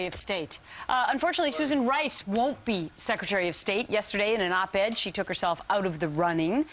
Secretary of State. Unfortunately, Susan Rice won't be Secretary of State. Yesterday, in an op-ed, she took herself out of the running.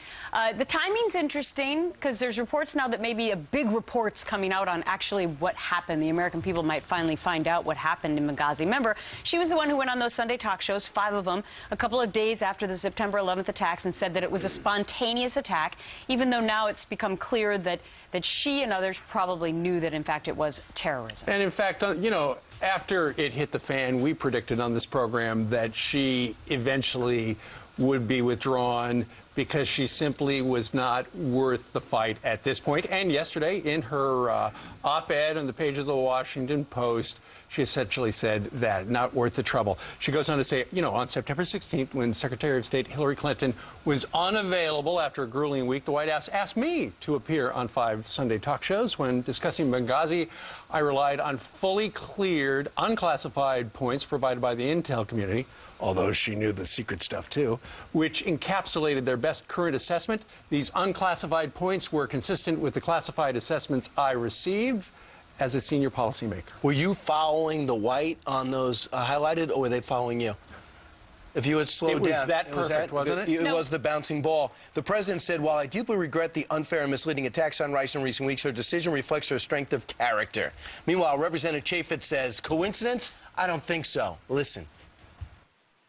The timing's interesting because there's reports now that maybe a big report's coming out on actually what happened. The American people might finally find out what happened in Benghazi. Remember, she was the one who went on those Sunday talk shows, 5 of them, a couple of days after the September 11th attacks and said that it was a spontaneous attack, even though now it's become clear that she and others probably knew that, in fact, it was terrorism. And in fact, you know, after it hit the fan, we predicted on this program that she eventually would be withdrawn because she simply was not worth the fight at this point. And yesterday, in her op-ed on the page of the Washington Post, she essentially said that, not worth the trouble. She goes on to say, you know, on September 16th, when Secretary of State Hillary Clinton was unavailable after a grueling week, the White House asked me to appear on 5 Sunday talk shows. When discussing Benghazi, I relied on fully cleared, unclassified points provided by the intel community, although she knew the secret stuff too, which encapsulated their best current assessment. These unclassified points were consistent with the classified assessments I received as a senior policymaker. Were you following the White on those highlighted, or were they following you? If you had slowed down. It was that perfect, wasn't it? It was the bouncing ball. The president said, while I deeply regret the unfair and misleading attacks on Rice in recent weeks, her decision reflects her strength of character. Meanwhile, Representative Chaffetz says, coincidence? I don't think so. Listen.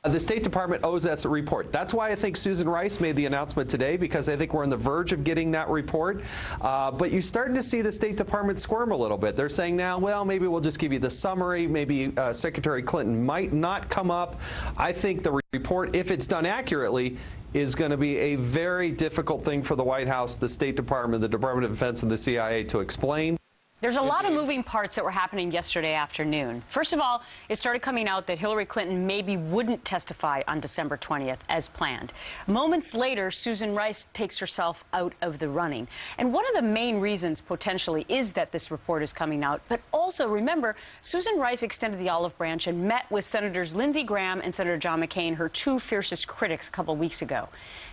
The State Department owes us a report. That's why I think Susan Rice made the announcement today, because I think we're on the verge of getting that report. But you're starting to see the State Department squirm a little bit. They're saying now, well, maybe we'll just give you the summary. Maybe Secretary Clinton might not come up. I think the report, if it's done accurately, is going to be a very difficult thing for the White House, the State Department, the Department of Defense, and the CIA to explain. There's a lot of moving parts that were happening yesterday afternoon. First of all, it started coming out that Hillary Clinton maybe wouldn't testify on December 20th as planned. Moments later, Susan Rice takes herself out of the running. And one of the main reasons, potentially, is that this report is coming out. But also, remember, Susan Rice extended the olive branch and met with Senators Lindsey Graham and Senator John McCain, her 2 fiercest critics, a couple weeks ago.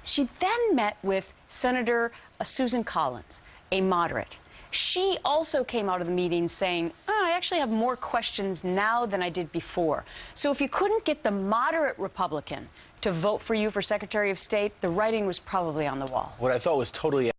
She then met with Senator Susan Collins, a moderate. She also came out of the meeting saying, I actually have more questions now than I did before. So if you couldn't get the moderate Republican to vote for you for Secretary of State, the writing was probably on the wall. What I thought was totally